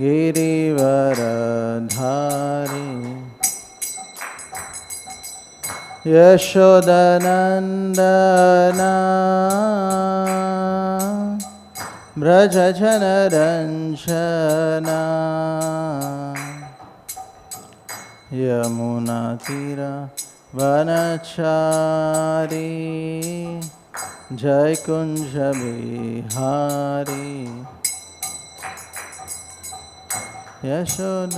गिरिवरधारी यशोदनन्दना व्रजजनरञ्जना यमुनातीरवनचारी जयकुञ्जविहारी यशोदनन्दना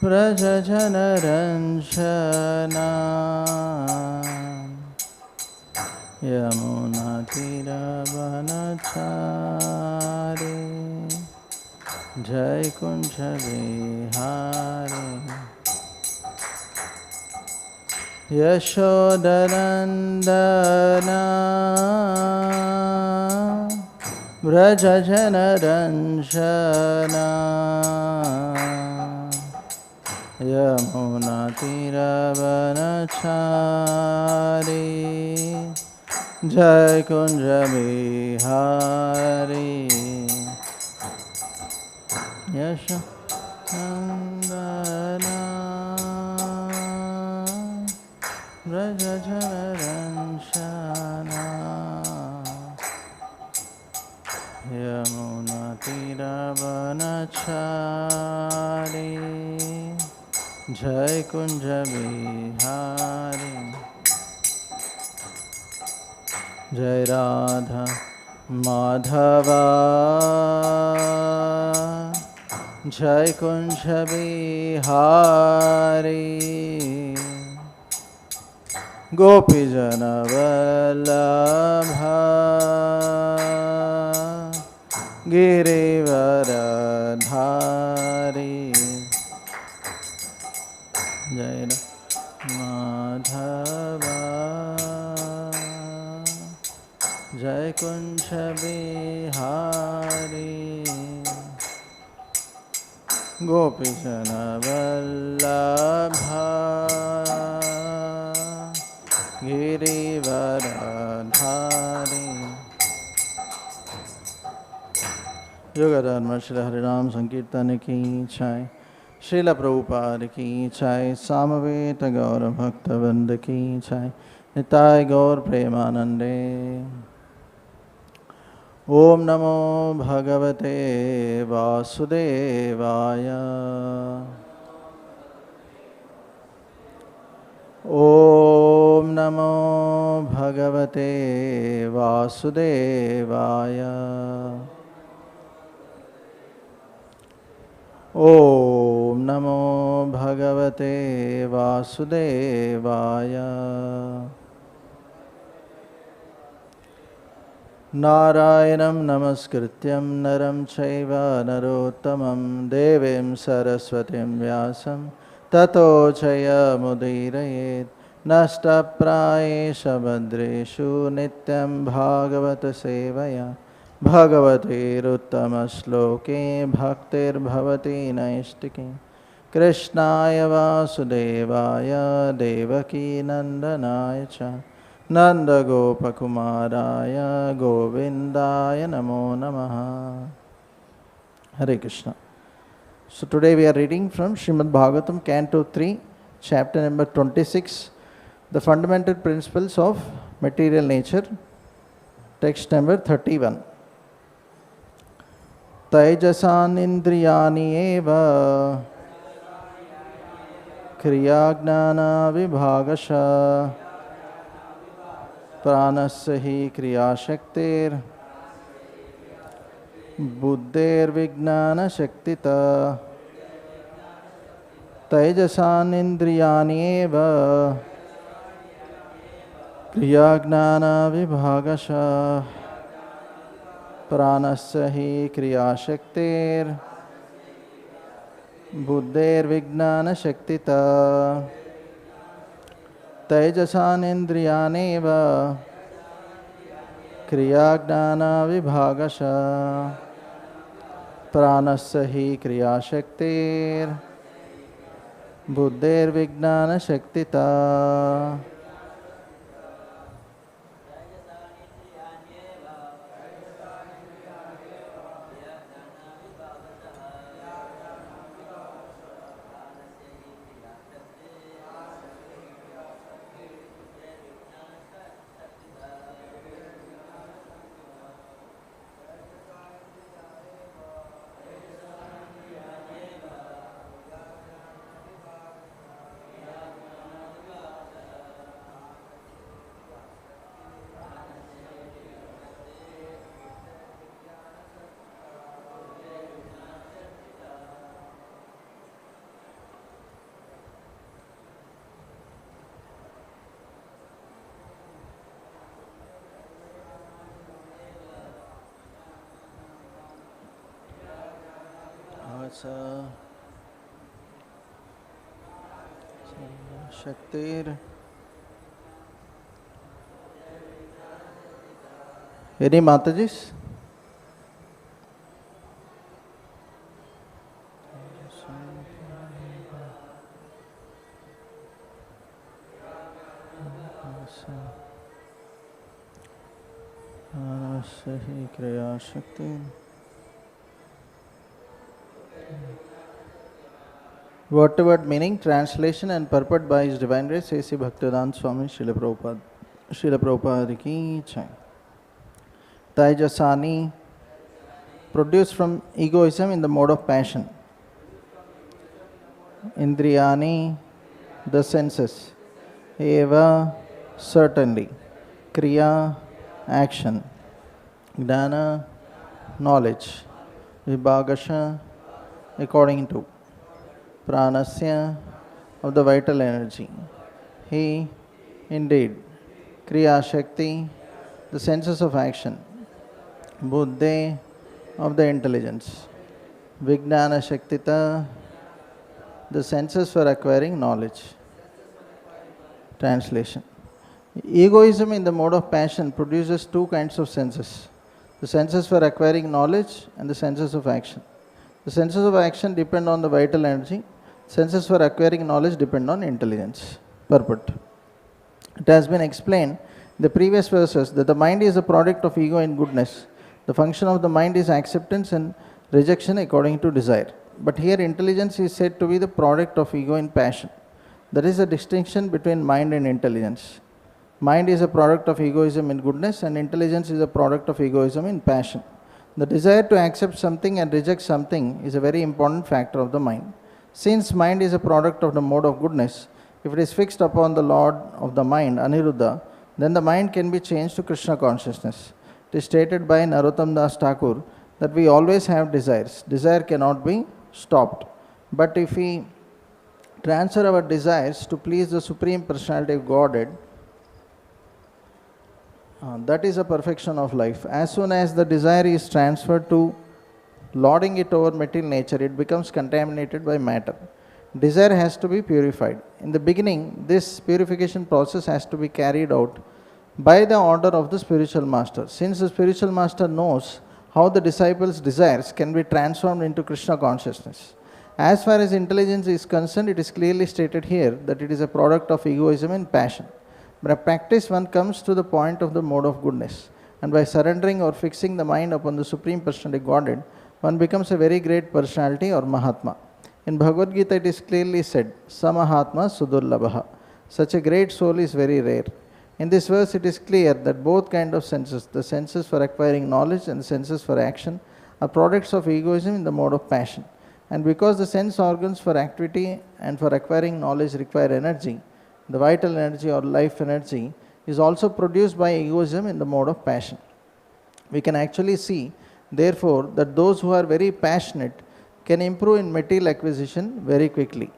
व्रजजनरञ्जना यमुनातीरवनचारी जयकुञ्जविहारी यशोदनन्दना व्रजजनरञ्जना यमुनातीरवनचारी जयकुञ्जविहारी यशोदनन्दना व्रजजनरञ्जना यमुनातीरवनचारी जयकुञ्जविहारी जय राधा माधवा जयकुञ्जविहारी गोपीजनवल्लभा गिरिवरधारी जय माधवा जयकुञ्जविहारी गोपीजनवल्लभा गिरिवरधारी योगधर्म श्री हरिनाम संकीर्तन की जय। श्रील प्रभुपाद की जय। सामवेद गौर भक्तवृंद की जय। निताय गौर प्रेमानंदे। ओम नमो भगवते वासुदेवाय। ओम नमो भगवते वासुदेवाय। ओम नमो भगवते वासुदेवाय। नारायणं नमस्कृत्यं नरं चैव नरोत्तमं देवीं सरस्वतीं व्यासं ततो जयमुदीरयेत्। नष्टप्रायेषु भद्रेषु नित्यं भागवत सेवया भगवतेरुत्तमश्लोके भक्तिर्भवति नैष्टिकी। कृष्णाय वासुदेवाय देवकीनन्दनाय च नन्दगोपकुमाराय गोविन्दाय नमो नमः। Hare Krishna. So today we are reading from Srimad Bhagavatam, Canto 3, chapter number 26, the fundamental principles of material nature, text number 31. taijasānīndriyāṇi eva kriyā-jñāna-vibhāgaśaḥ prāṇasya hi kriyā-śaktir buddher vijñāna-śaktitā taijasānīndriyāṇi eva kriyā-jñāna-vibhāgaśaḥ prāṇasya hi kriyā-śaktir buddher vijñāna-śaktitā taijasānīndriyāṇi eva kriyā-jñāna-vibhāgaśaḥ prāṇasya hi kriyā-śaktir buddher vijñāna-śaktitā. prāṇasya śaktir. Any Matajis? kriyā-śaktir. Word-to-word meaning, translation and purport by His Divine Grace A.C. Bhaktivedanta Swami Srila Prabhupada. Srila Prabhupada ki jai. Taijasāni, produced from egoism in the mode of passion. Indriyāṇi, the senses. Eva, certainly. Kriya, action. Jnana, knowledge. Vibhāgaśaḥ, according to. Prāṇasya, of the vital energy. He, indeed. Kriyā-śaktiḥ, the senses of action. Buddheḥ, of the intelligence. Vijñāna-śaktitā, the senses for acquiring knowledge. Translation. Egoism in the mode of passion produces two kinds of senses. The senses for acquiring knowledge and the senses of action. The senses of action depend on the vital energy. Senses for acquiring knowledge depend on intelligence. Purport. It has been explained in the previous verses that the mind is a product of ego in goodness. The function of the mind is acceptance and rejection according to desire. But here intelligence is said to be the product of ego in passion. There is a distinction between mind and intelligence. Mind is a product of egoism in goodness and intelligence is a product of egoism in passion. The desire to accept something and reject something is a very important factor of the mind. Since mind is a product of the mode of goodness, if it is fixed upon the Lord of the mind, Aniruddha, then the mind can be changed to Krishna consciousness. It is stated by Narottam Das Thakur that we always have desires. Desire cannot be stopped. But if we transfer our desires to please the Supreme Personality of Godhead, that is a perfection of life. As soon as the desire is transferred to lording it over material nature, it becomes contaminated by matter. Desire has to be purified. In the beginning, this purification process has to be carried out by the order of the spiritual master. Since the spiritual master knows how the disciples' desires can be transformed into Krishna consciousness. As far as intelligence is concerned, it is clearly stated here that it is a product of egoism and passion. By practice, one comes to the point of the mode of goodness, and by surrendering or fixing the mind upon the Supreme Personality Godhead, one becomes a very great personality or Mahatma. In Bhagavad Gita, it is clearly said, Samahatma Sudurlabha. Such a great soul is very rare. In this verse, it is clear that both kinds of senses, the senses for acquiring knowledge and the senses for action, are products of egoism in the mode of passion. And because the sense organs for activity and for acquiring knowledge require energy, the vital energy or life energy is also produced by egoism in the mode of passion. We can actually see, therefore, that those who are very passionate can improve in material acquisition very quickly.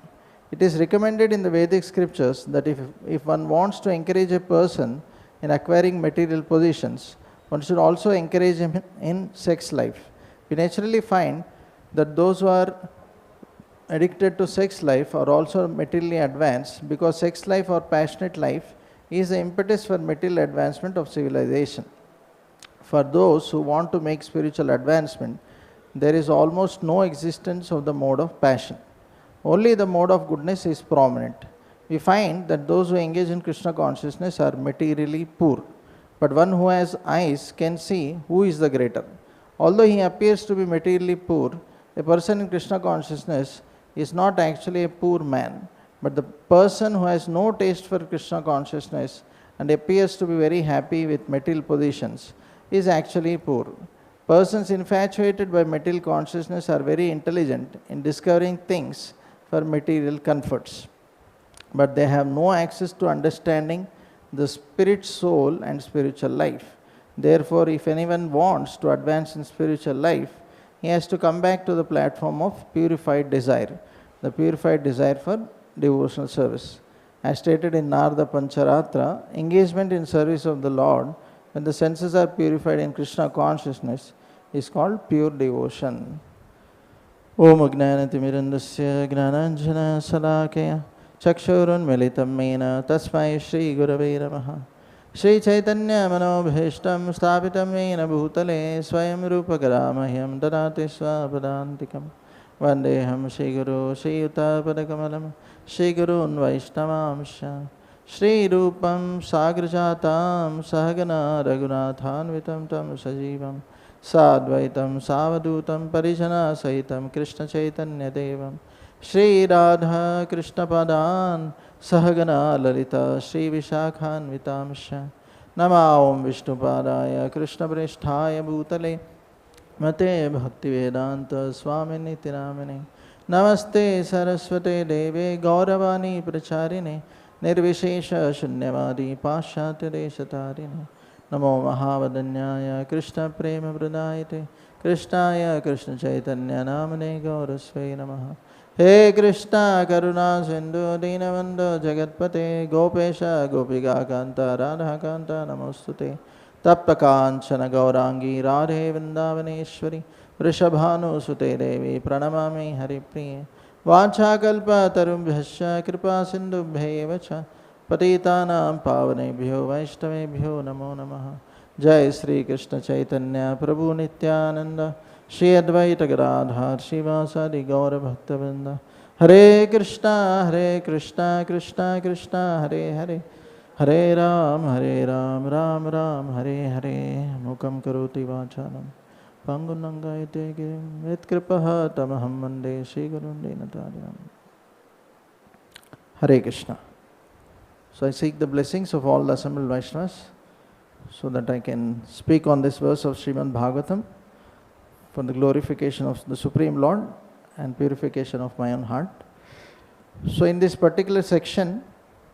It is recommended in the Vedic scriptures that if one wants to encourage a person in acquiring material positions, one should also encourage him in sex life. We naturally find that those who are addicted to sex life are also materially advanced because sex life or passionate life is the impetus for material advancement of civilization. For those who want to make spiritual advancement, there is almost no existence of the mode of passion. Only the mode of goodness is prominent. We find that those who engage in Krishna consciousness are materially poor, but one who has eyes can see who is the greater. Although he appears to be materially poor, a person in Krishna consciousness is not actually a poor man, but the person who has no taste for Krishna consciousness and appears to be very happy with material positions is actually poor. Persons infatuated by material consciousness are very intelligent in discovering things for material comforts, but they have no access to understanding the spirit, soul and spiritual life. Therefore, if anyone wants to advance in spiritual life, he has to come back to the platform of purified desire, the purified desire for devotional service. As stated in Narada Pancharatra, engagement in service of the Lord, when the senses are purified in Krishna consciousness, is called pure devotion. ॐ अज्ञानतिमिरन्दस्य ज्ञानाञ्जनशलाकया चक्षुरुन्मिलितं येन तस्मै श्रीगुरवे नमः। श्रीचैतन्यमनोभीष्टं स्थापितं येन भूतले स्वयं रूपकरामह्यं ददाति स्वपदान्तिकं। वन्देऽहं श्रीगुरो श्रीयुतापदकमलं श्रीगुरून् वैष्णवांश्च श्रीरूपं साग्रजातां सहगना रघुनाथान्वितं तं सजीवं साद्वैतं सावधूतं परिजनसहितं कृष्णचैतन्यदेवं श्रीराधा कृष्णपदान् सहगना ललिता श्रीविशाखान्वितांश्च। नमो ॐ विष्णुपादाय कृष्णप्रेष्ठाय भूतले मते भक्तिवेदान्त स्वामिनिति नामिने। नमस्ते सरस्वते देवे गौरवाणी प्रचारिणे निर्विशेष शून्यवादी पाश्चात्यदेशतारिणे। नमो महावदन्याय कृष्णप्रेमप्रदायते कृष्णाय कृष्णचैतन्यनामने गौरस्वै नमः। हे कृष्णा करुणा सिन्धु दीनबन्धो जगत्पते गोपेश गोपिकान्त राधाकान्त नमोस्तुते। तप्तकाञ्चन गौरांगी राधे वृन्दावनेश्वरी वृषभानुसुते देवी प्रणमामि हरिप्रिये। वाञ्छाकल्पतरुभ्यश्च कृपा सिन्धुभ्यैव च पतितानां पावनेभ्यो वैष्णवेभ्यो नमो नमः। जय श्री कृष्ण चैतन्य प्रभु नित्यानंद श्री अद्वैत गदाधर श्रीवासादि गौर भक्तवृंद। हरे कृष्णा कृष्णा कृष्णा हरे हरे हरे राम राम राम हरे हरे। मुखं करोति वाचालं पंगुं लङ्घयते गिरिं यत्कृपः तमहं वन्दे श्रीगुरुं दीनतारिणम्। हरे Krishna. So I seek the blessings of all the assembled Vaishnavas so that I can speak on this verse of Srimad Bhagavatam for the glorification of the Supreme Lord and purification of my own heart. So in this particular section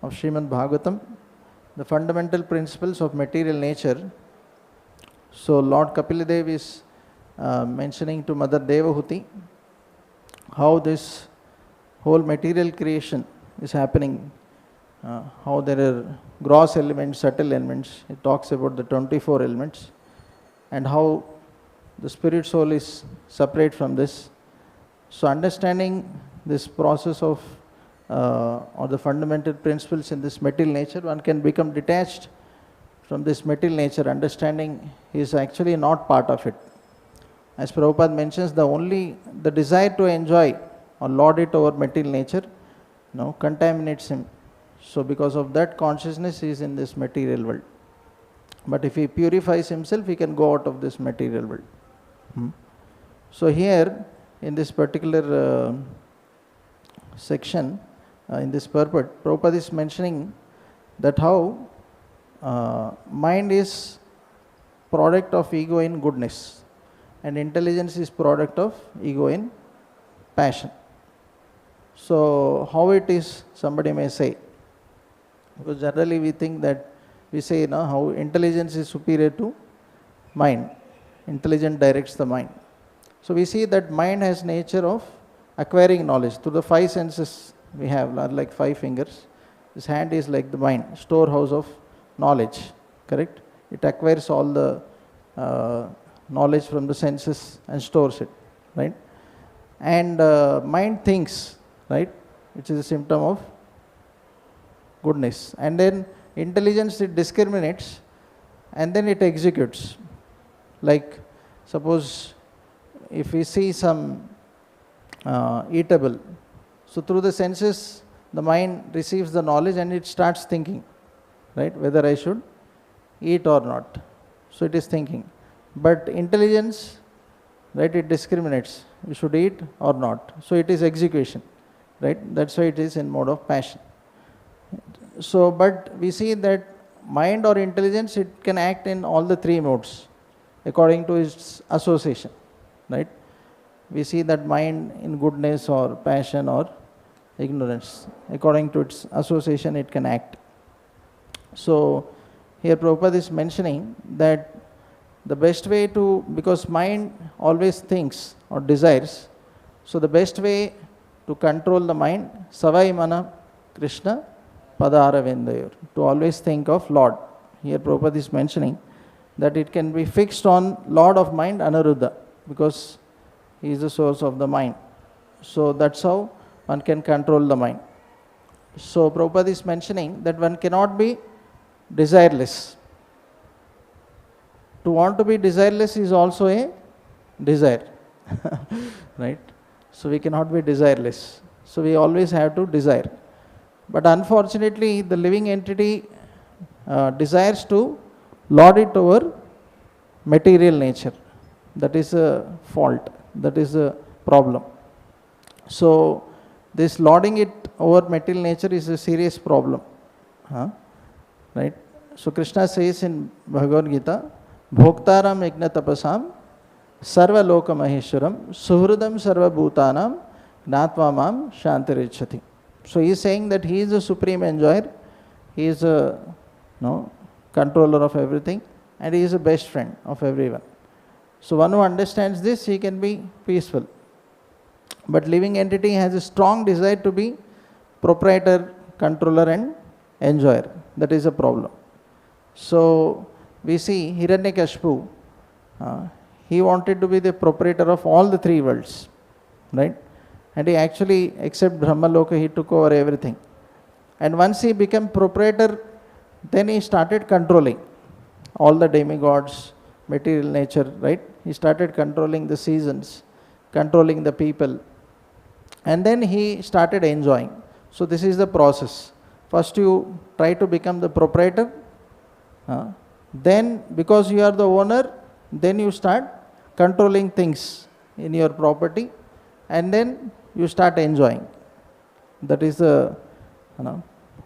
of Srimad Bhagavatam, the fundamental principles of material nature, so Lord Kapildev is mentioning to Mother Devahuti how this whole material creation is happening. How there are gross elements, subtle elements. It talks about the 24 elements and how the spirit soul is separate from this. So understanding this process of or the fundamental principles in this material nature, one can become detached from this material nature. Understanding he is actually not part of it. As Prabhupada mentions, the desire to enjoy or lord it over material nature contaminates him. So because of that consciousness he is in this material world. But if he purifies himself, he can go out of this material world. So here in this particular section, in this purport, Prabhupada is mentioning that how mind is product of ego in goodness and intelligence is product of ego in passion. So how it is, somebody may say, because generally we think that we say how intelligence is superior to mind. Intelligence directs the mind. So we see that mind has nature of acquiring knowledge through the five senses we have, like 5 fingers. This hand is like the mind, storehouse of knowledge, correct? It acquires all the knowledge from the senses and stores it, right? And mind thinks, right, which is a symptom of goodness. And then intelligence, it discriminates and then it executes. Like suppose if we see some eatable, so through the senses the mind receives the knowledge and it starts thinking, right, whether I should eat or not. So it is thinking. But intelligence, right, it discriminates, you should eat or not. So it is execution, right? That's why it is in mode of passion. So, but we see that mind or intelligence, it can act in all the 3 modes according to its association, right? We see that mind in goodness or passion or ignorance, according to its association it can act. So here Prabhupada is mentioning that the best way to, because mind always thinks or desires, so the best way to control the mind, savai mana Krishna Padaravindayor, to always think of Lord. Here Prabhupada is mentioning that it can be fixed on Lord of mind, Anuruddha, because he is the source of the mind. So that's how one can control the mind. So Prabhupada is mentioning that one cannot be desireless. To want to be desireless is also a desire. Right? So we cannot be desireless. So we always have to desire. But unfortunately, the living entity desires to lord it over material nature. That is a fault. That is a problem. So this lording it over material nature is a serious problem. Right? So Krishna says in Bhagavad Gita, Bhoktaram yajna tapasam sarva loka maheshwaram suhridam sarva bhutanam gnatva mam shantiricchati. So he is saying that he is the supreme enjoyer, he is a controller of everything, and he is the best friend of everyone. So one who understands this, he can be peaceful. But living entity has a strong desire to be proprietor, controller and enjoyer. That is a problem. So we see Hiranyakashipu, he wanted to be the proprietor of all the three worlds, right? And he actually, except Brahmaloka, he took over everything. And once he became proprietor, then he started controlling all the demigods, material nature, right? He started controlling the seasons, controlling the people. And then he started enjoying. So this is the process. First you try to become the proprietor. Then because you are the owner, then you start controlling things in your property. And then you start enjoying. That is the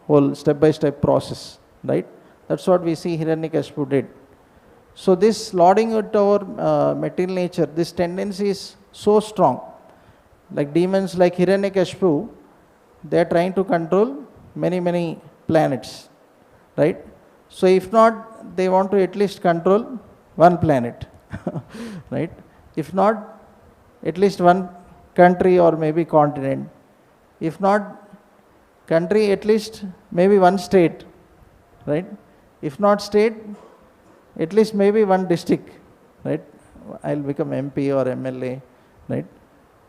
whole step-by-step process, right? That's what we see Hiranyakashipu did. So this lording it over material nature, this tendency is so strong. Like demons like Hiranyakashipu, they are trying to control many planets, right? So if not, they want to at least control one planet, right? If not, at least one country or maybe continent. If not country, at least maybe one state, right? If not state, at least maybe one district, right? I'll become MP or MLA, right?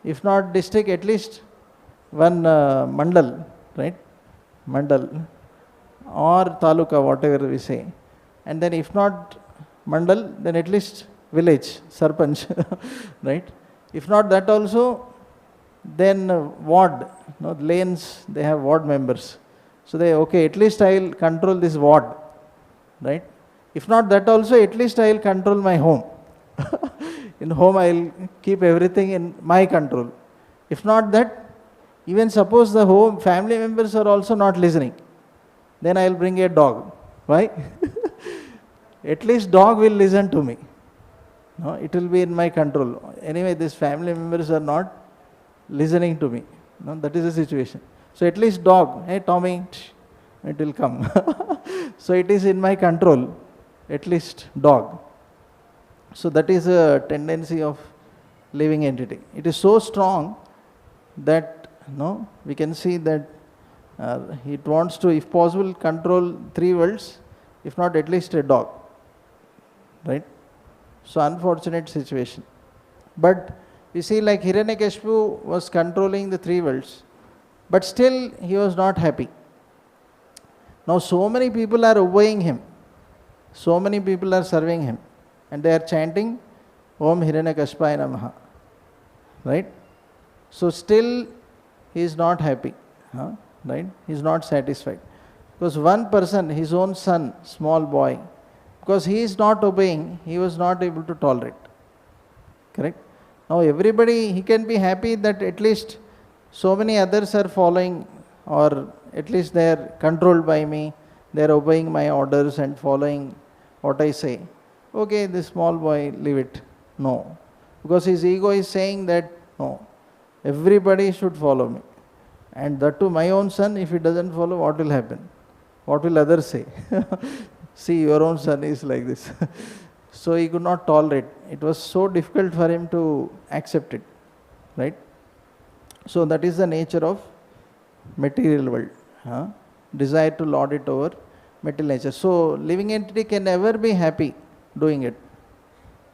If not district, at least one mandal, right? Mandal or taluka, whatever we say. And then if not mandal, then at least village, sarpanch, right? If not that also, then ward, lanes, they have ward members. So they, okay, at least I will control this ward, right? If not that also, at least I will control my home. In home I will keep everything in my control. If not that, even suppose the home family members are also not listening, then I will bring a dog. Why? At least dog will listen to me. No, it will be in my control. Anyway, these family members are not listening to me. No, that is the situation. So at least dog, hey Tommy, it will come. So it is in my control, at least dog. So that is a tendency of living entity. It is so strong that we can see that it wants to, if possible, control three worlds, if not at least a dog, right? So unfortunate situation. But we see like Hiranyakashipu was controlling the three worlds, but still he was not happy. Now so many people are obeying him, so many people are serving him, and they are chanting Om Hiranyakashipaya Namaha, right? So still he is not happy, right? He is not satisfied. Because one person, his own son, small boy, because he is not obeying, he was not able to tolerate. Correct? Now everybody, he can be happy that at least so many others are following, or at least they are controlled by me, they are obeying my orders and following what I say. Okay, this small boy, leave it. No. Because his ego is saying that, no, everybody should follow me. And that too, my own son, if he doesn't follow, what will happen? What will others say? See, your own son is like this. So he could not tolerate. It was so difficult for him to accept it, right? So that is the nature of material world. Desire to lord it over material nature. So living entity can never be happy doing it,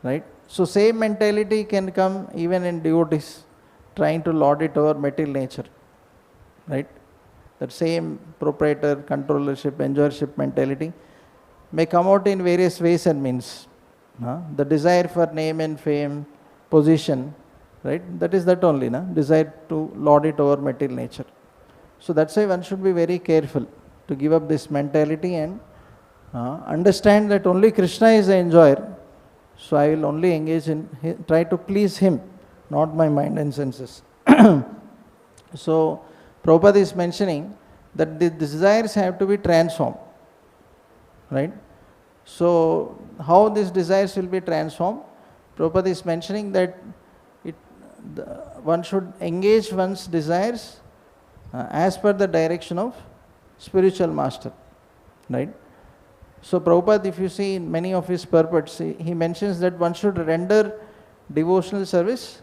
right? So same mentality can come even in devotees trying to lord it over material nature, right? That same proprietor, controllership, enjoyership mentality may come out in various ways and means. The desire for name and fame, position, right? That is that only, desire to lord it over material nature. So that's why one should be very careful to give up this mentality and understand that only Krishna is the enjoyer. So I will only engage in, try to please him, not my mind and senses. So Prabhupada is mentioning that the desires have to be transformed, right? So how these desires will be transformed? Prabhupada is mentioning that one should engage one's desires as per the direction of spiritual master, right? So Prabhupada, if you see in many of his purports, he mentions that one should render devotional service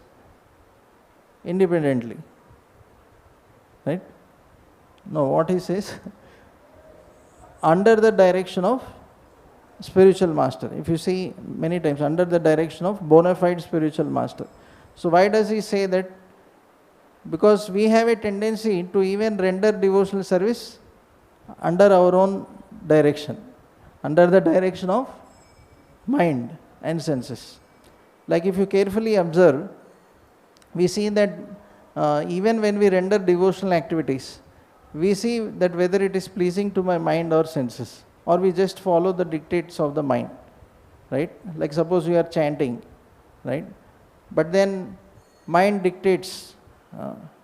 independently, right? No, what he says, under the direction of spiritual master. If you see many times, under the direction of bona fide spiritual master. So why does he say that? Because we have a tendency to even render devotional service under our own direction, under the direction of mind and senses. Like if you carefully observe, we see that even when we render devotional activities, we see that whether it is pleasing to my mind or senses, or we just follow the dictates of the mind, right? Like suppose we are chanting, right? But then mind dictates,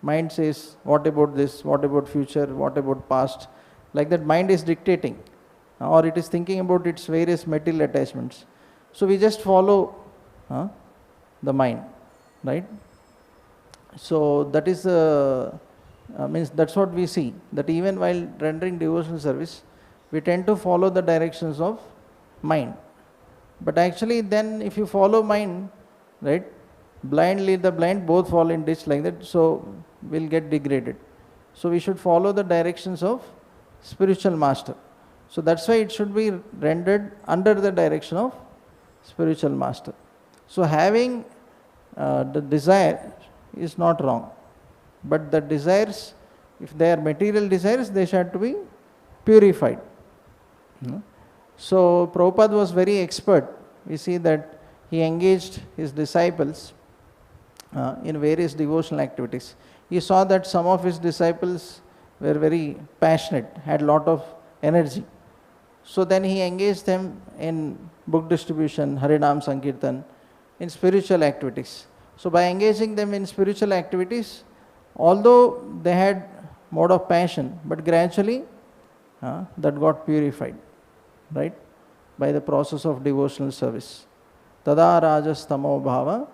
mind says, what about this, what about future, what about past? Like that mind is dictating, or it is thinking about its various material attachments. So we just follow the mind, right? So that is means that's what we see, that even while rendering devotional service, we tend to follow the directions of mind. But actually then if you follow mind, right, blindly, the blind both fall in ditch like that, so we'll get degraded. So we should follow the directions of spiritual master. So that's why it should be rendered under the direction of spiritual master. So having the desire is not wrong, but the desires, if they are material desires, they should have to be purified. So Prabhupada was very expert. We see that he engaged his disciples in various devotional activities. He saw that some of his disciples were very passionate, had a lot of energy. So then he engaged them in book distribution, Harinam Sankirtan, in spiritual activities. So by engaging them in spiritual activities, although they had mode of passion, but gradually that got purified, right, by the process of devotional service. Tada rajas tamo bhava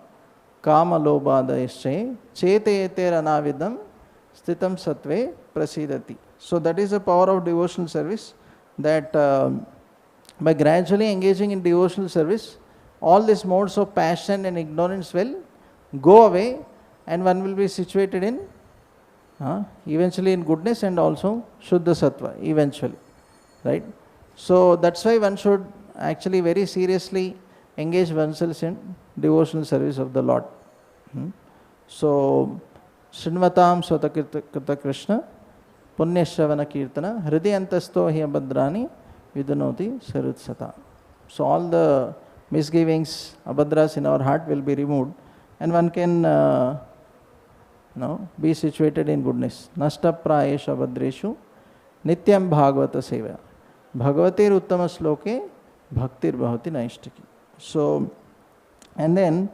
kama lobhadayasche cheteter anavidam sthitam sattve prasidati. So that is the power of devotional service, that by gradually engaging in devotional service, all these modes of passion and ignorance will go away, and one will be situated in eventually in goodness and also Shuddha Sattva eventually, right? So that's why one should actually very seriously engage oneself in devotional service of the Lord. So Srinvatam Swatakirta Krishna Punyashravana Kirtana Hridayantasto hi abhadrani vidunoti sarutsata. So all the misgivings, abhadras in our heart will be removed, and one can be situated in goodness. Nasta prayesha abhadreshu nityam bhagavata seva bhagavatir uttama sloke bhaktir bhavati naishtaki. So, and then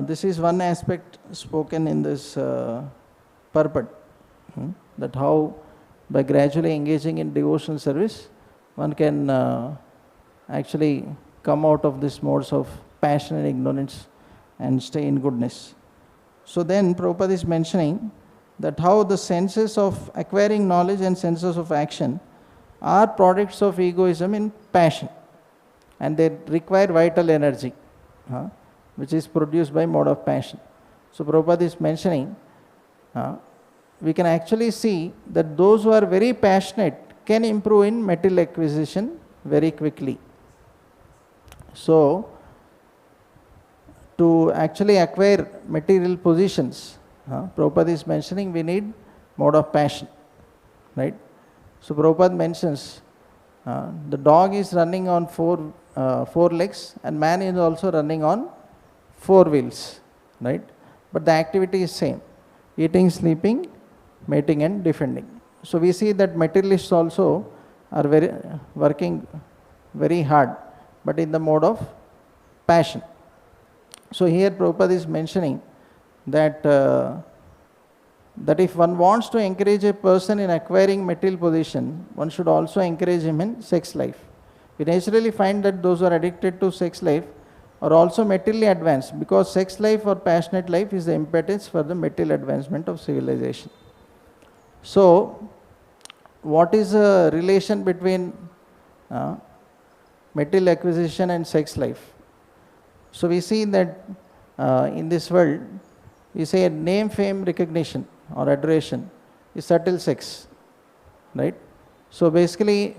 this is one aspect spoken in this purport, that how by gradually engaging in devotional service, one can actually come out of this modes of passion and ignorance and stay in goodness. So then Prabhupada is mentioning that how the senses of acquiring knowledge and senses of action are products of egoism in passion, and they require vital energy, which is produced by mode of passion. So Prabhupada is mentioning, we can actually see that those who are very passionate can improve in material acquisition very quickly. So to actually acquire material positions, Prabhupada is mentioning we need mode of passion, right? So Prabhupada mentions the dog is running on four legs and man is also running on four wheels, right? But the activity is same: eating, sleeping, mating and defending. So we see that materialists also are working very hard, but in the mode of passion. So here Prabhupada is mentioning that that if one wants to encourage a person in acquiring material position, one should also encourage him in sex life. We naturally find that those who are addicted to sex life are also materially advanced, because sex life or passionate life is the impetus for the material advancement of civilization. So, what is the relation between material acquisition and sex life? So, we see that in this world, we say name, fame, recognition or adoration is subtle sex, right? So basically,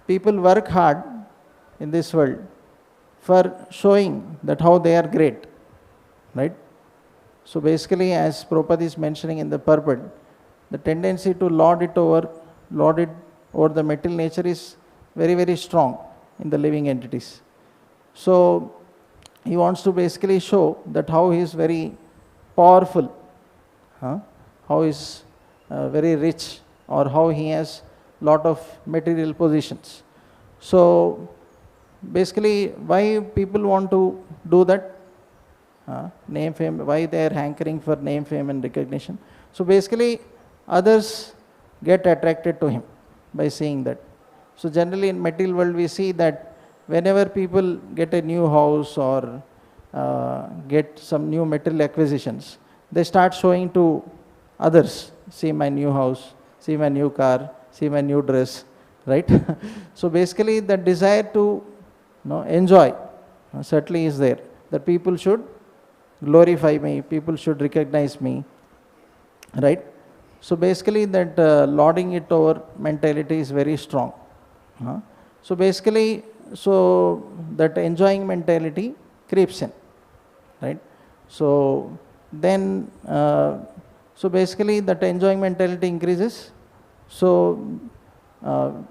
people work hard in this world for showing that how they are great, right? So basically, as Prabhupada is mentioning in the purport, the tendency to lord it over the material nature is very, very strong in the living entities. So he wants to basically show that how he is very powerful, how he is very rich, or how he has lot of material positions. So basically, why people want to do that? Name, fame, why they are hankering for name, fame and recognition? So basically, others get attracted to him by seeing that. So generally in material world we see that whenever people get a new house or get some new material acquisitions, they start showing to others, see my new house, see my new car, see my new dress, right? So basically the desire to enjoy certainly is there, that people should glorify me, people should recognize me, right? So basically that lording it over mentality is very strong. So basically, so that enjoying mentality creeps in, right? So then, so basically that enjoying mentality increases. So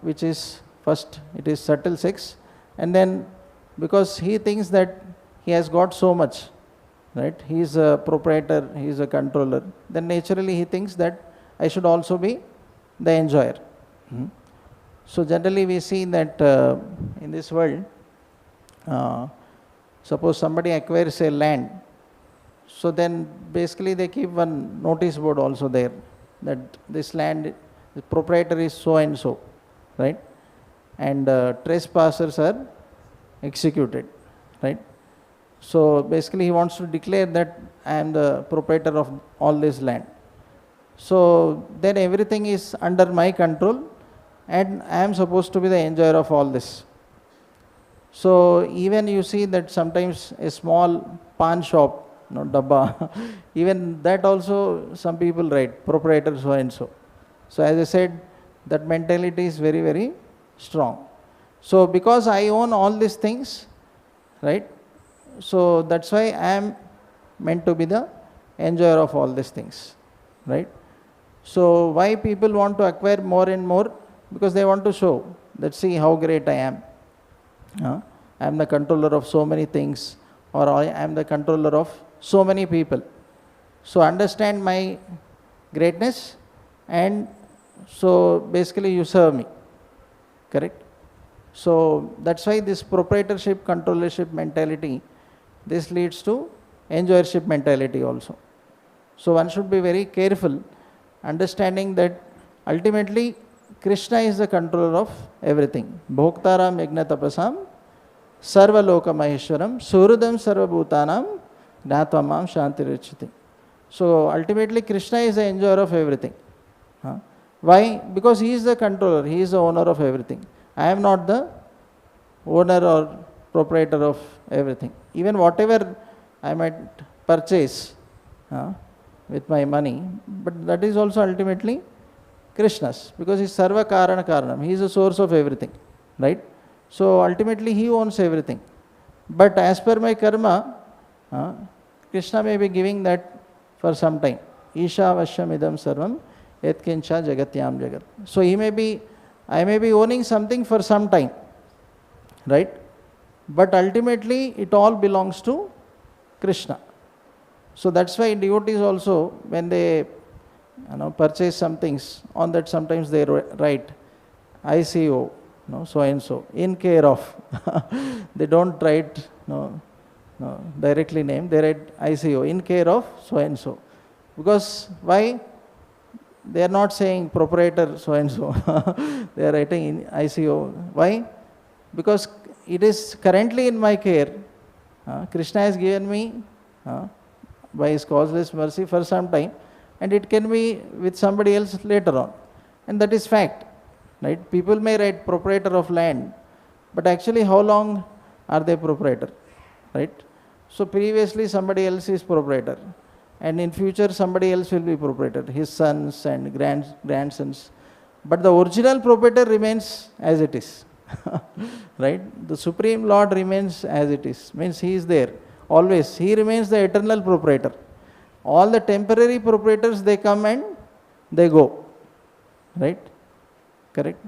which is first, it is subtle sex, and then because he thinks that he has got so much, right? He is a proprietor, he is a controller, then naturally he thinks that I should also be the enjoyer. So generally we see that in this world, suppose somebody acquires a land, so then basically they keep one notice board also there, that this land, the proprietor is so and so, right? And trespassers are executed, right? So basically he wants to declare that I am the proprietor of all this land. So then everything is under my control and I am supposed to be the enjoyer of all this. So even you see that sometimes a small pan shop, dabba, even that also some people write, proprietor so and so. So as I said, that mentality is very, very strong. So because I own all these things, right? So that's why I am meant to be the enjoyer of all these things, right? So why people want to acquire more and more? Because they want to show that see how great I am. I am the controller of so many things, or I am the controller of so many people. So understand my greatness, and so basically you serve me, correct? So that's why this proprietorship, controllership mentality, this leads to enjoyership mentality also. So one should be very careful, understanding that ultimately Krishna is the controller of everything. Bhoktaram yajna tapasam sarva loka maheshwaram surudam sarva bhutanam gnatva mam shantirichyate. So ultimately Krishna is the enjoyer of everything. Why? Because he is the controller, he is the owner of everything. I am not the owner or proprietor of everything. Even whatever I might purchase with my money, but that is also ultimately Krishna's, because he is sarva karana karanam, he is the source of everything, right? So ultimately he owns everything. But as per my karma, Krishna may be giving that for some time, Ishavashyam idam sarvam yatkincha jagatyam jagat. So I may be owning something for some time, right? But ultimately it all belongs to Krishna. So that's why devotees also, when they purchase some things, on that sometimes they write ICO, so and so, in care of. They don't write directly name, they write ICO, in care of so and so. Because why? They are not saying proprietor so and so. They are writing in ICO. Why? Because it is currently in my care. Krishna has given me by his causeless mercy for some time, and it can be with somebody else later on. And that is fact. Right? People may write proprietor of land, but actually how long are they proprietor? Right? So previously somebody else is proprietor, and in future somebody else will be proprietor, his sons and grandsons. But the original proprietor remains as it is. Right? The Supreme Lord remains as it is. Means he is there always. He remains the eternal proprietor. All the temporary proprietors, they come and they go. Right? Correct?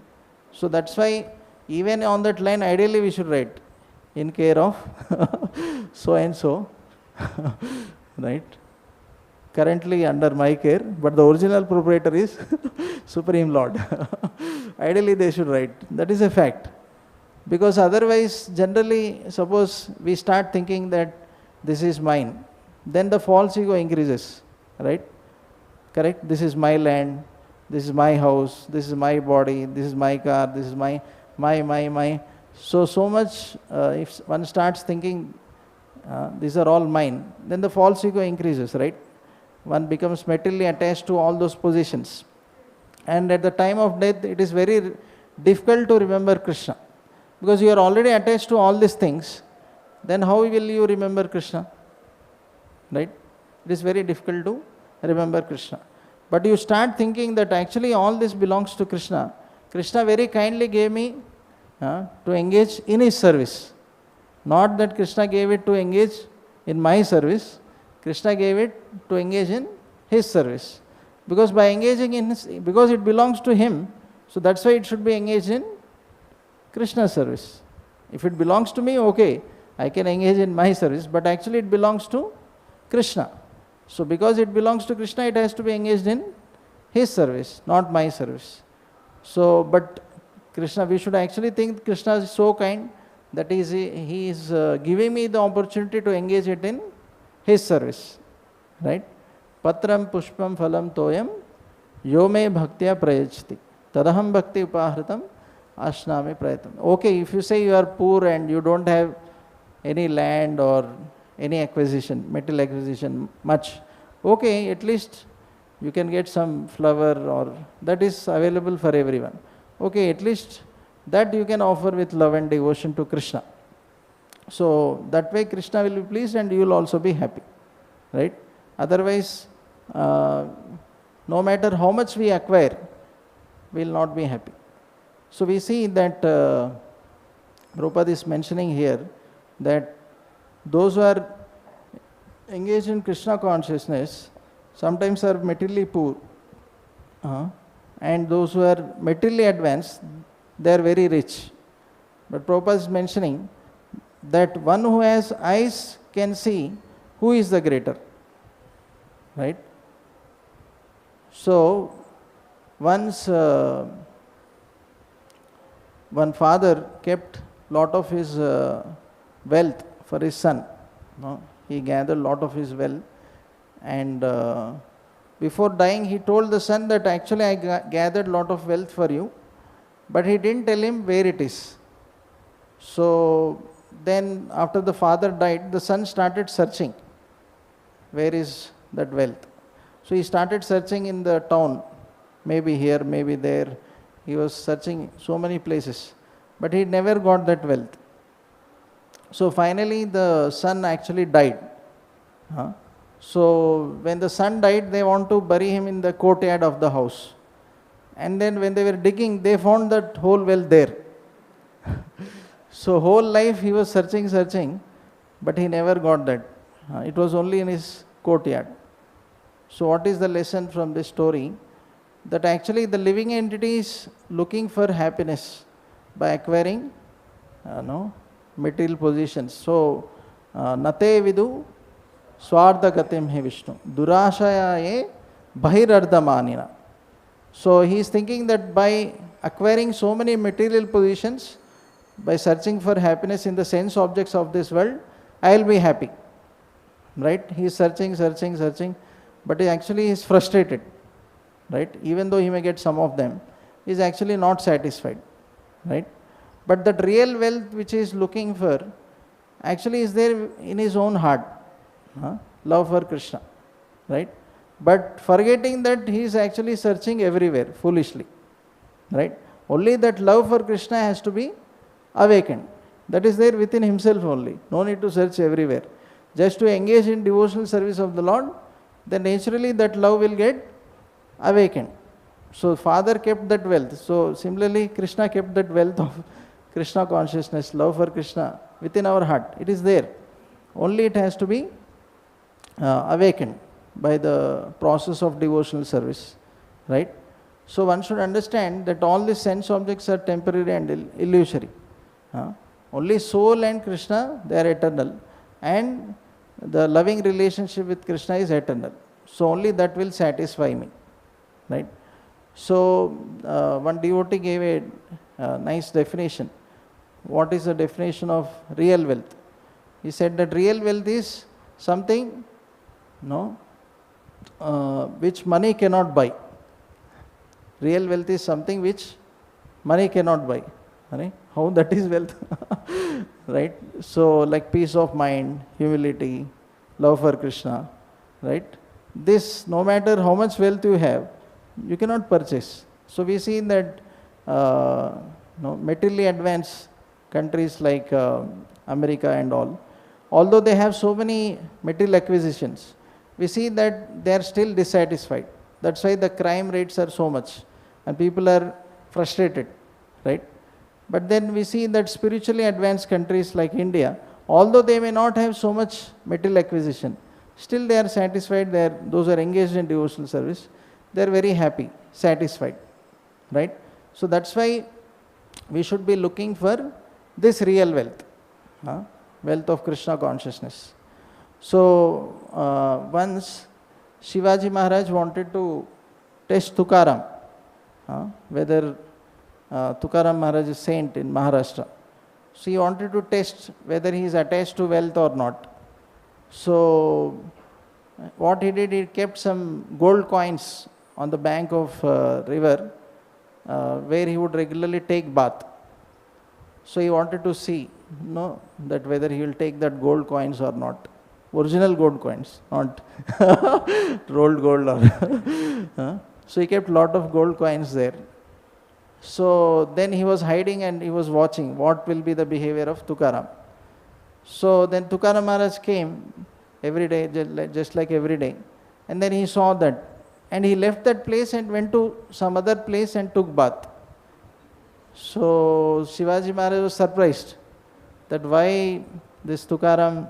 So that's why even on that line, ideally we should write in care of so and so. Right? Currently under my care, but the original proprietor is Supreme Lord. Ideally they should write. That is a fact. Because otherwise, generally, suppose we start thinking that this is mine, then the false ego increases. Right? Correct? This is my land, this is my house, this is my body, this is my car, this is my. So much, if one starts thinking these are all mine, then the false ego increases, right? One becomes materially attached to all those positions. And at the time of death, it is very difficult to remember Krishna. Because you are already attached to all these things, then how will you remember Krishna? Right? It is very difficult to remember Krishna. But you start thinking that actually all this belongs to Krishna. Krishna very kindly gave me to engage in his service. Not that Krishna gave it to engage in my service. Krishna gave it to engage in his service. Because by engaging in his, because it belongs to him, so that's why it should be engaged in Krishna's service. If it belongs to me, okay, I can engage in my service, but actually it belongs to Krishna. So because it belongs to Krishna, it has to be engaged in his service, not my service. So, but Krishna, we should actually think Krishna is so kind that he is giving me the opportunity to engage it in his service. Right? Patram pushpam phalam toyam yome bhaktya prayachti tadaham bhakti upahritam ashnami prayatam. Okay, if you say you are poor and you don't have any land or any acquisition, material acquisition much, okay, at least you can get some flower, or that is available for everyone. Okay, at least that you can offer with love and devotion to Krishna. So that way Krishna will be pleased and you will also be happy. Right? Otherwise, no matter how much we acquire, we will not be happy. So we see that Prabhupada is mentioning here that those who are engaged in Krishna consciousness sometimes are materially poor, and those who are materially advanced, they are very rich. But Prabhupada is mentioning that one who has eyes can see who is the greater. Right? So, once one father kept lot of his wealth for his son. He gathered lot of his wealth, and before dying he told the son that actually I gathered lot of wealth for you, but he didn't tell him where it is. So then after the father died, the son started searching where is that wealth. So he started searching in the town, maybe here, maybe there. He was searching so many places, but he never got that wealth. So finally the son actually died. So when the son died, they want to bury him in the courtyard of the house. And then when they were digging, they found that whole wealth there. So whole life he was searching, but he never got that. It was only in his courtyard. So what is the lesson from this story? That actually the living entity is looking for happiness by acquiring material positions. So nate vidu swartha gatim he Vishnu durashaya bahirardhamanina. So he is thinking that by acquiring so many material positions, by searching for happiness in the sense objects of this world, I will be happy. Right? He is searching, but he actually is frustrated. Right? Even though he may get some of them, he is actually not satisfied. Right? But that real wealth which he is looking for actually is there in his own heart. Love for Krishna. Right? But forgetting that he is actually searching everywhere foolishly. Right? Only that love for Krishna has to be awakened. That is there within himself only. No need to search everywhere. Just to engage in devotional service of the Lord, then naturally that love will get awakened. So Father kept that wealth. So similarly Krishna kept that wealth of Krishna consciousness, love for Krishna within our heart. It is there. Only it has to be awakened by the process of devotional service. Right? So one should understand that all these sense objects are temporary and illusory. Only soul and Krishna, they are eternal. And the loving relationship with Krishna is eternal. So only that will satisfy me. Right? So one devotee gave a nice definition. What is the definition of real wealth? He said that real wealth is something which money cannot buy. Real wealth is something which money cannot buy. Right? How that is wealth? Right? So like peace of mind, humility, love for Krishna. Right? This, no matter how much wealth you have, you cannot purchase. So we see that materially advanced countries like America and all, although they have so many material acquisitions, we see that they are still dissatisfied. That's why the crime rates are so much and people are frustrated. Right? But then we see that spiritually advanced countries like India, although they may not have so much material acquisition, still they are satisfied. Those who are engaged in devotional service, they are very happy, satisfied. Right? So that's why we should be looking for this real wealth, wealth of Krishna consciousness. So once Shivaji Maharaj wanted to test Tukaram, whether Tukaram Maharaj is saint in Maharashtra. So he wanted to test whether he is attached to wealth or not. So what he did, he kept some gold coins on the bank of river where he would regularly take bath. So he wanted to see that whether he will take that gold coins or not. Original gold coins, not rolled gold. So he kept lot of gold coins there. So then he was hiding and he was watching what will be the behavior of Tukaram. So then Tukaram Maharaj came every day, just like every day. And then he saw that. And he left that place and went to some other place and took bath. So Shivaji Maharaj was surprised that why this Tukaram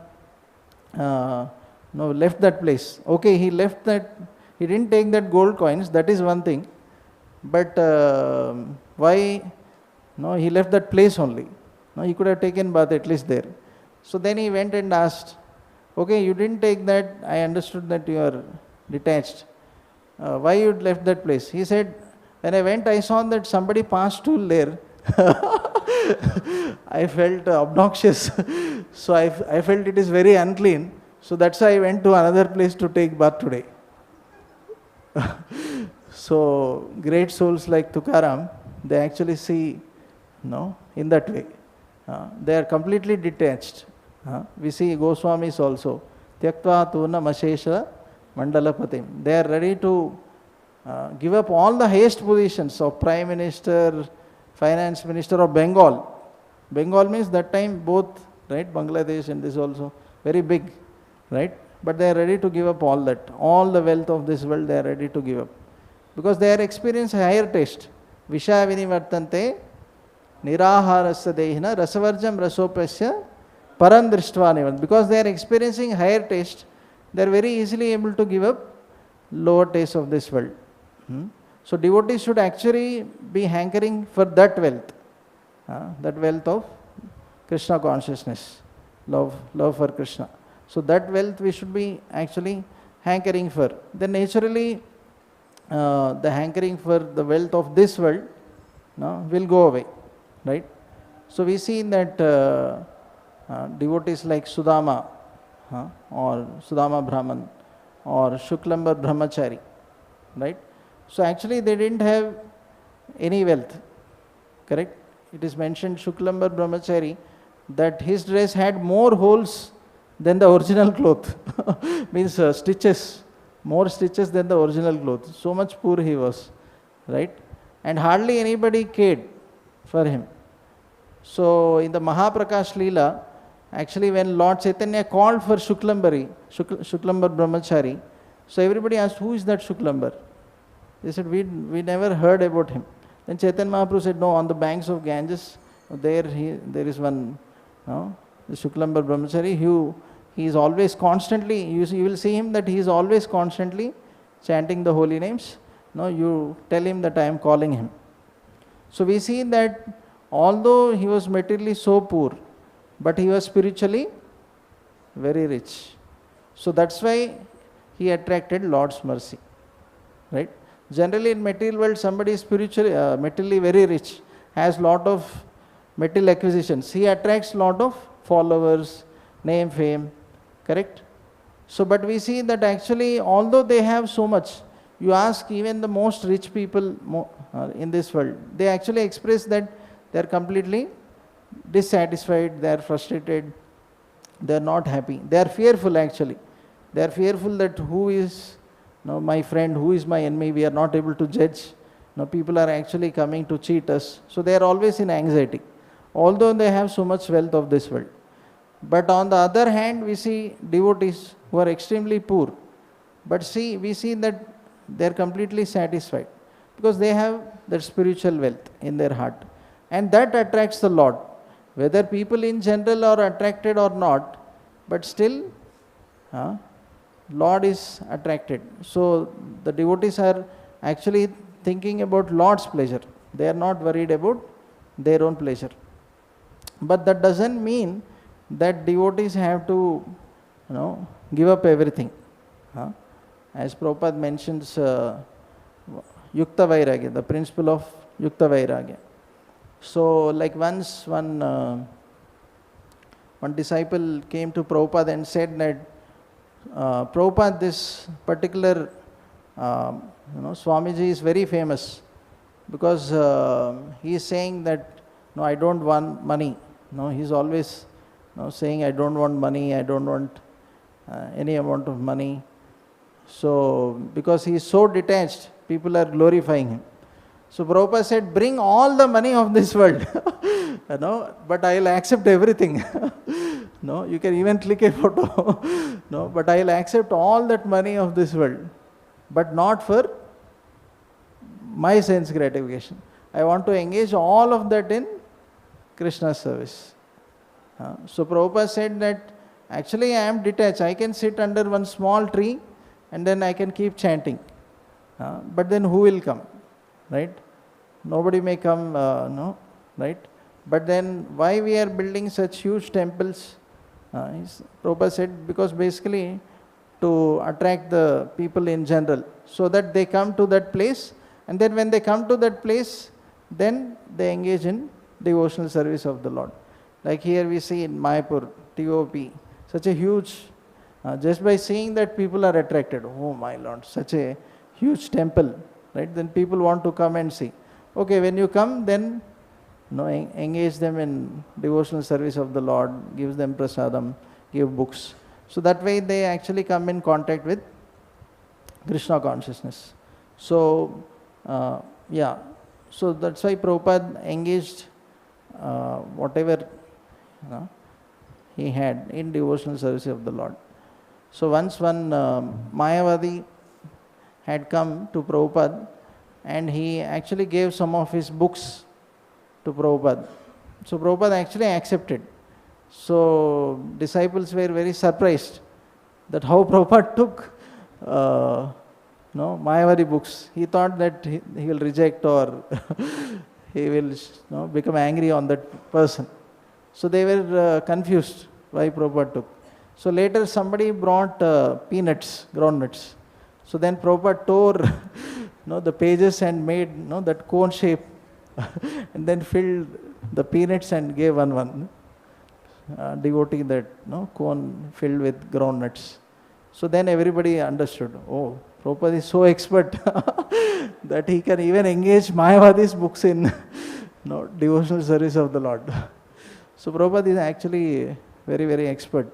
left that place. Okay, he left that, he didn't take that gold coins, that is one thing. But why he left that place only? He could have taken bath at least there. So then he went and asked, okay, you didn't take that, I understood that you are detached. Why you left that place? He said, when I went, I saw that somebody passed stool there. I felt obnoxious. So I felt it is very unclean. So that's why I went to another place to take bath today. So great souls like Tukaram, they actually see in that way. They are completely detached. We see Goswamis also. Tyaktva tuna mashesha mandalapatim. They are ready to give up all the highest positions of Prime Minister, Finance Minister of Bengal. Bengal means that time both, right, Bangladesh and this also, very big, right? But they are ready to give up all that. All the wealth of this world they are ready to give up. Because they are experiencing higher taste. Visha vinivartante niraharasya dehina rasavarjam rasopasya parandrishtva nivan. Because they are experiencing higher taste, they are very easily able to give up lower taste of this world. So devotees should actually be hankering for that wealth of Krishna consciousness, love for Krishna. So that wealth we should be actually hankering for. Then naturally the hankering for the wealth of this world will go away, right? So we see that devotees like Sudama or Sudama Brahman or Shuklambar Brahmachari, right? So actually they didn't have any wealth, correct? It is mentioned Shuklambar Brahmachari that his dress had more holes than the original cloth. Means stitches, more stitches than the original cloth. So much poor he was, right? And hardly anybody cared for him. So in the Mahaprakash Leela, actually when Lord Chaitanya called for Shuklambar Brahmachari, so everybody asked, who is that Shuklambar? They said, we never heard about him. Then Chaitanya Mahaprabhu said, no, on the banks of Ganges, there is one, the Shuklambar Brahmachari, he is always constantly, you will see him that he is always constantly chanting the holy names. You tell him that I am calling him. So we see that although he was materially so poor, but he was spiritually very rich. So that's why he attracted Lord's mercy, right? Generally in material world, somebody is spiritually, materially very rich, has lot of material acquisitions. He attracts lot of followers, name, fame, correct? So, but we see that actually, although they have so much, you ask even the most rich people in this world, they actually express that they are completely dissatisfied, they are frustrated, they are not happy, they are fearful actually. They are fearful that who is my friend, who is my enemy, we are not able to judge. People are actually coming to cheat us. So they are always in anxiety, although they have so much wealth of this world. But on the other hand, we see devotees who are extremely poor. But we see that they are completely satisfied because they have that spiritual wealth in their heart. And that attracts the Lord. Whether people in general are attracted or not, but still Lord is attracted. So the devotees are actually thinking about Lord's pleasure. They are not worried about their own pleasure. But that doesn't mean that devotees have to give up everything. As Prabhupada mentions Yukta Vairagya, the principle of Yukta Vairagya. So like once one disciple came to Prabhupada and said that Prabhupada, this particular Swamiji is very famous because he is saying that I don't want money. He is always saying I don't want money, I don't want any amount of money. So because he is so detached, people are glorifying him. So Prabhupada said, bring all the money of this world, but I will accept everything. You can even click a photo. But I will accept all that money of this world, but not for my sense gratification. I want to engage all of that in Krishna's service. So Prabhupada said that actually I am detached. I can sit under one small tree and then I can keep chanting. But then who will come? Right? Nobody may come, right? But then why we are building such huge temples? Prabhupada said because basically to attract the people in general so that they come to that place, and then when they come to that place, then they engage in devotional service of the Lord. Like here we see in Mayapur, TOP, such a huge, just by seeing that people are attracted. Oh my Lord, such a huge temple, right? Then people want to come and see. Okay, when you come, then engage them in devotional service of the Lord, gives them prasadam, give books. So that way they actually come in contact with Krishna consciousness. So, so that's why Prabhupada engaged whatever he had in devotional service of the Lord. So once one Mayavadi had come to Prabhupada and he actually gave some of his books to Prabhupada. So Prabhupada actually accepted. So disciples were very surprised that how Prabhupada took no, Mayavadi books. He thought that he will reject or he will become angry on that person. So they were confused why Prabhupada took. So later somebody brought peanuts, groundnuts. So then Prabhupada tore the pages and made that cone shape and then filled the peanuts and gave one devotee that cone filled with groundnuts. So then everybody understood, oh, Prabhupada is so expert that he can even engage Mayavadi's books in devotional service of the Lord. So Prabhupada is actually very, very expert.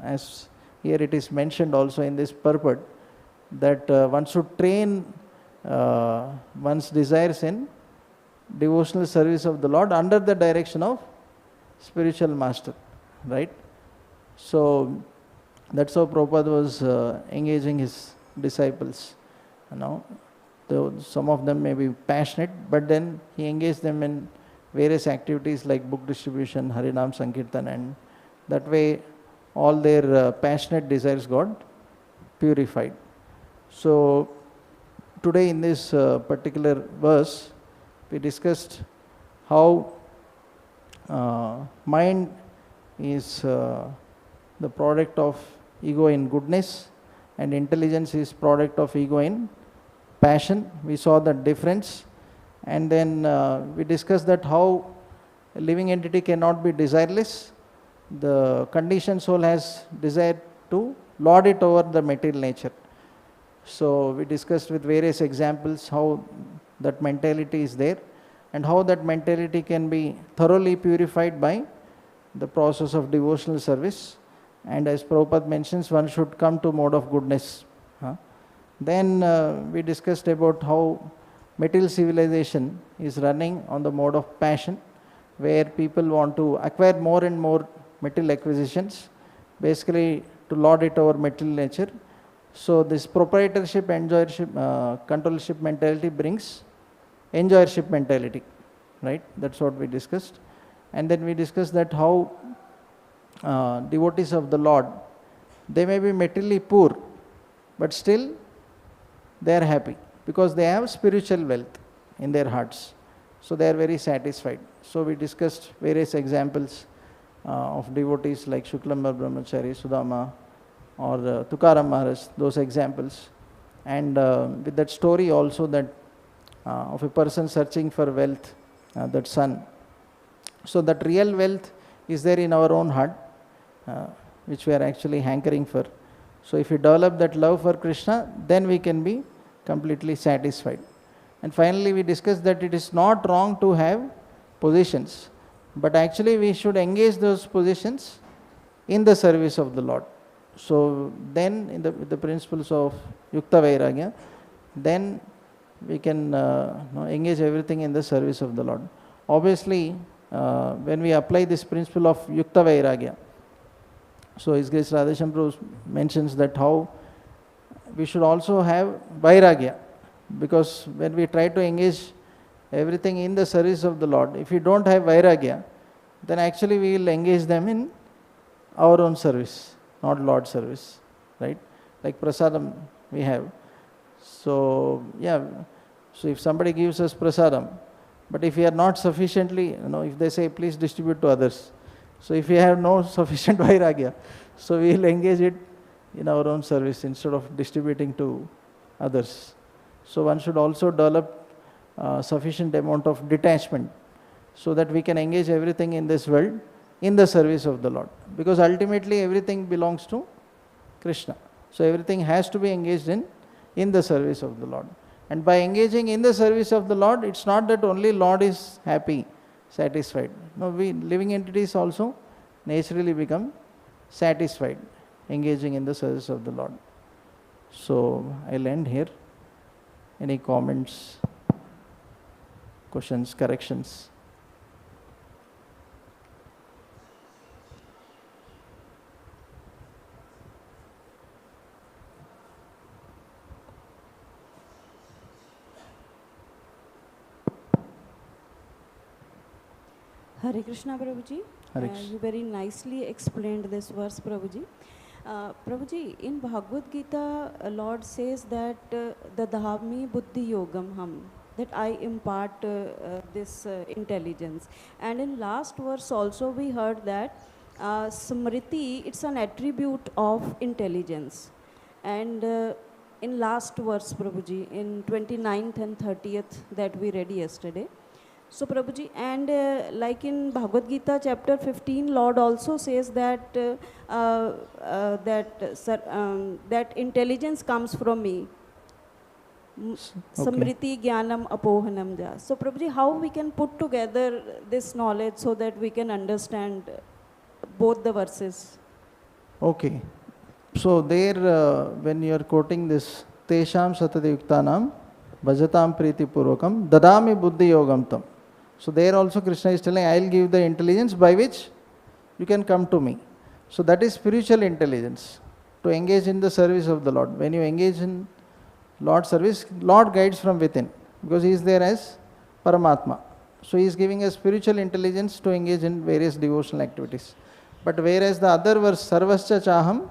As here it is mentioned also in this purport, that one should train one's desires in devotional service of the Lord under the direction of spiritual master, right? So that's how Prabhupada was engaging his disciples. Some of them may be passionate, but then he engaged them in various activities like book distribution, Harinam Sankirtan, and that way all their passionate desires got purified. So today in this particular verse, we discussed how mind is the product of ego in goodness and intelligence is product of ego in passion. We saw the difference, and then we discussed that how a living entity cannot be desireless. The conditioned soul has desire to lord it over the material nature. So we discussed with various examples how that mentality is there and how that mentality can be thoroughly purified by the process of devotional service. And as Prabhupada mentions, one should come to mode of goodness. Then we discussed about how material civilization is running on the mode of passion, where people want to acquire more and more material acquisitions, basically to lord it over material nature. So this proprietorship, enjoyership, controllership mentality brings enjoyership mentality, right? That's what we discussed. And then we discussed that how devotees of the Lord, they may be materially poor, but still they are happy because they have spiritual wealth in their hearts. So they are very satisfied. So we discussed various examples of devotees like Shuklambar Brahmachari, Sudama, or Tukaram Maharaj, those examples. And with that story also that of a person searching for wealth, that son. So that real wealth is there in our own heart, which we are actually hankering for. So if we develop that love for Krishna, then we can be completely satisfied. And finally we discussed that it is not wrong to have positions, but actually we should engage those positions in the service of the Lord. So then in the principles of Yukta Vairagya, then we can engage everything in the service of the Lord. Obviously, when we apply this principle of Yukta Vairagya, so His Grace Radheshyam Prabhu mentions that how we should also have Vairagya, because when we try to engage everything in the service of the Lord, if we don't have Vairagya, then actually we will engage them in our own service, not Lord's service, right? Like prasadam we have. So so if somebody gives us prasadam, but if we are not sufficiently, if they say please distribute to others, so if we have no sufficient vairagya, so we will engage it in our own service instead of distributing to others. So one should also develop sufficient amount of detachment so that we can engage everything in this world in the service of the Lord, because ultimately everything belongs to Krishna. So everything has to be engaged in the service of the Lord. And by engaging in the service of the Lord, it's not that only Lord is happy, satisfied. No, we living entities also naturally become satisfied engaging in the service of the Lord. So I'll end here. Any comments, questions, corrections? Hare Krishna, Prabhuji. Hare Krishna. You very nicely explained this verse, Prabhuji. Prabhuji, in Bhagavad Gita, Lord says that the Dhami Buddhi Yogam Ham, that I impart this intelligence. And in last verse also we heard that Smriti, it's an attribute of intelligence. And in last verse, Prabhuji, in 29th and 30th that we read yesterday. So Prabhuji, and like in Bhagavad Gita chapter 15, Lord also says that that intelligence comes from me. Samriti Jnanam Apohanam Ja. So Prabhuji, how we can put together this knowledge so that we can understand both the verses? Okay. So there when you are quoting this Tesham Satadayuktanam Bhajatam Priti Purvakam Dadami Buddhi Yogam Tam. So there also Krishna is telling, I will give the intelligence by which you can come to me. So that is spiritual intelligence, to engage in the service of the Lord. When you engage in Lord's service, Lord guides from within, because He is there as Paramatma. So He is giving us spiritual intelligence to engage in various devotional activities. But whereas the other verse, Sarvascha Chaham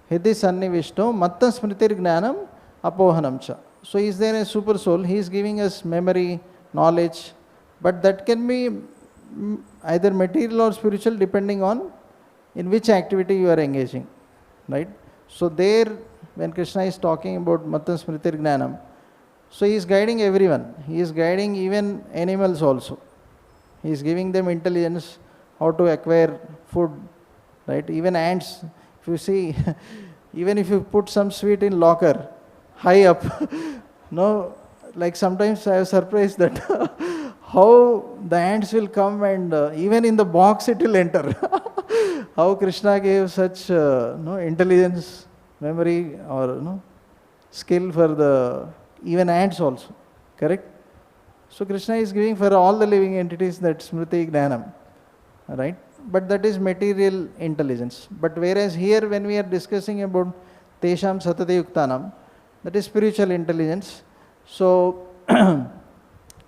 Hidi Sannivishto Matta Smritir Jnanam Apohanam Cha. So He is there as Super Soul. He is giving us memory, knowledge, but that can be either material or spiritual depending on in which activity you are engaging, right? So there, when Krishna is talking about Matta Smritir Jnanam, so He is guiding everyone. He is guiding even animals also. He is giving them intelligence, how to acquire food, right? Even ants, if you see, even if you put some sweet in locker, high up, no, like sometimes I was surprised that how the ants will come and even in the box it will enter. How Krishna gave such intelligence, memory or skill for the even ants also, correct? So Krishna is giving for all the living entities that Smriti Jnanam, right? But that is material intelligence. But whereas here when we are discussing about Tesham Satadayuktanam, that is spiritual intelligence. So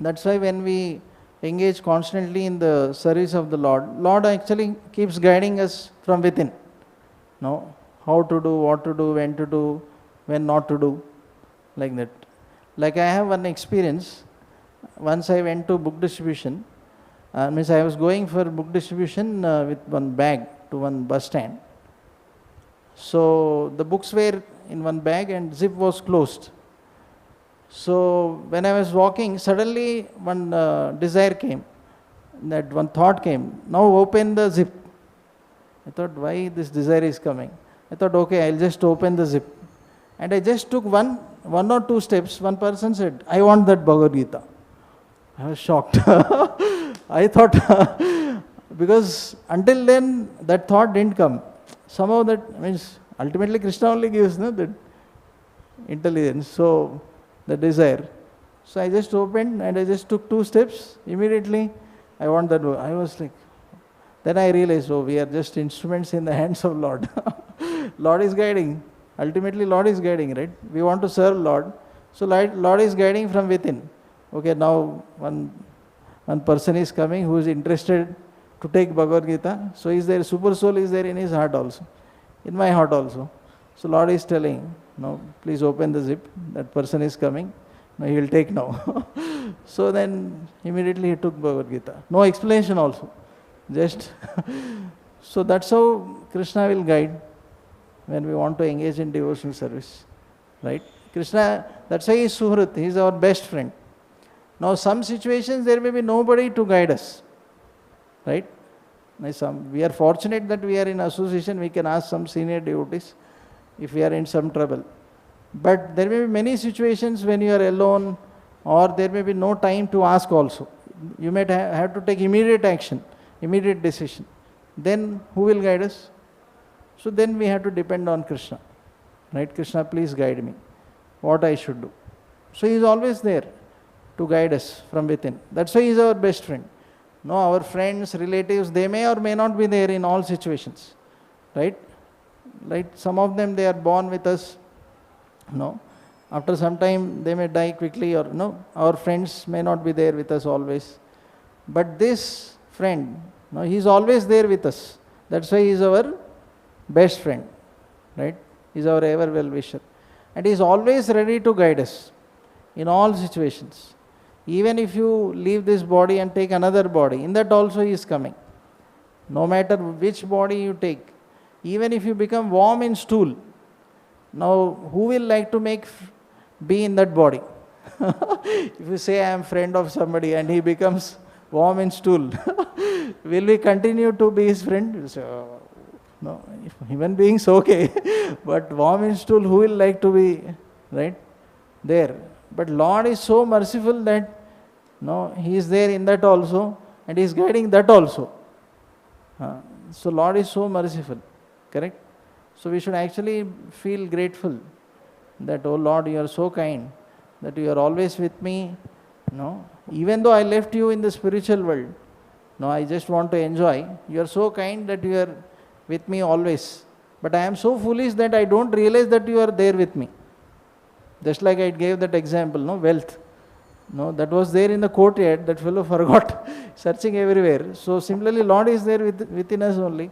that's why when we engage constantly in the service of the Lord, Lord actually keeps guiding us from within. No, how to do, what to do, when not to do, like that. Like I have one experience. Once I went to book distribution. Means I was going for book distribution with one bag to one bus stand. So the books were in one bag and zip was closed. So when I was walking, suddenly one desire came, that one thought came, now open the zip. I thought, why this desire is coming? I thought, okay, I'll just open the zip. And I just took one or two steps. One person said, I want that Bhagavad Gita. I was shocked. I thought, because until then that thought didn't come. Somehow that means ultimately Krishna only gives that intelligence, so the desire. So I just opened and I just took two steps. Immediately I want that. I was like, then I realized, oh, we are just instruments in the hands of Lord. Lord is guiding. Ultimately Lord is guiding, right? We want to serve Lord. So Lord is guiding from within. Okay, now one person is coming who is interested to take Bhagavad Gita. So is there, super soul is there in his heart also, in my heart also. So Lord is telling, no, please open the zip. That person is coming. No, he will take now. So then immediately he took Bhagavad Gita. No explanation also. Just so that's how Krishna will guide when we want to engage in devotional service, right? Krishna, that's why he is Suhrit. He is our best friend. Now some situations there may be nobody to guide us, right? We are fortunate that we are in association, we can ask some senior devotees if we are in some trouble. But there may be many situations when you are alone, or there may be no time to ask also. You might have to take immediate action, immediate decision. Then who will guide us? So then we have to depend on Krishna, right? Krishna, please guide me, what I should do. So he is always there to guide us from within. That's why he is our best friend. No, our friends, relatives, they may or may not be there in all situations, right? Like some of them, they are born with us. No, after some time they may die quickly, or no, our friends may not be there with us always. But this friend, no, he is always there with us. That's why he is our best friend. right? He's our ever well-wisher. And He is always ready to guide us in all situations. Even if you leave this body and take another body, in that also He is coming. No matter which body you take, even if you become warm in stool, now who will like to be in that body? If you say I am friend of somebody and he becomes warm in stool, will we continue to be his friend? You say, oh, no, if human beings okay, but warm in stool, who will like to be right there? But Lord is so merciful that no, He is there in that also, and He is guiding that also. So Lord is so merciful, correct? So we should actually feel grateful that, oh Lord, you are so kind, that you are always with me. No, even though I left you in the spiritual world, no, I just want to enjoy. You are so kind that you are with me always. But I am so foolish that I don't realize that you are there with me. Just like I gave that example, no, wealth. No, that was there in the courtyard, that fellow forgot, searching everywhere. So similarly, Lord is there within us only.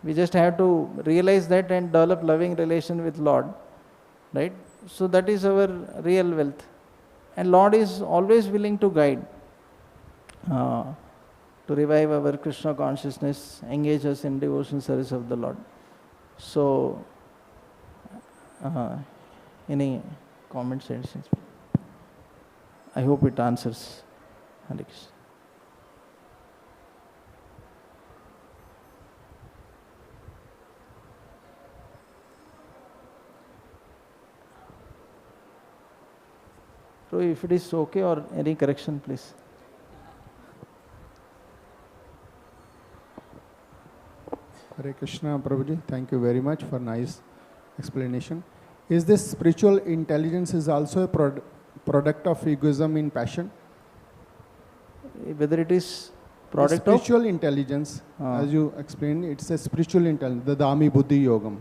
We just have to realize that and develop loving relation with Lord, right? So that is our real wealth. And Lord is always willing to guide, to revive our Krishna consciousness, engage us in devotion service of the Lord. So, any comments? I hope it answers. Hare Krishna. So if it is okay or any correction, please. Hare Krishna, Prabhuji. Thank you very much for nice explanation. Is this spiritual intelligence is also a product of egoism in passion? Whether it is product the spiritual intelligence, as you explained, it's a spiritual intelligence, the Dami Buddhi Yogam.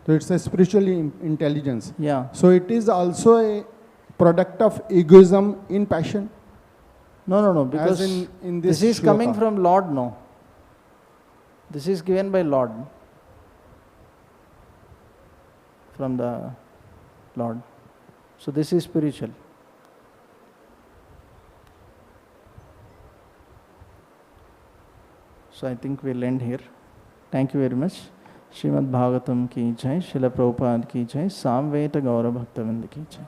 So it's a spiritual intelligence. Yeah. So it is also a product of egoism in passion? No, because in this is shloka. Coming from Lord, no. This is given by Lord. From the Lord. So this is spiritual. So I think we'll end here. Thank you very much. Srimad Bhagavatam ki jai, Srila Prabhupada ki jai, Samveta Gaura Bhaktavinda ki jai.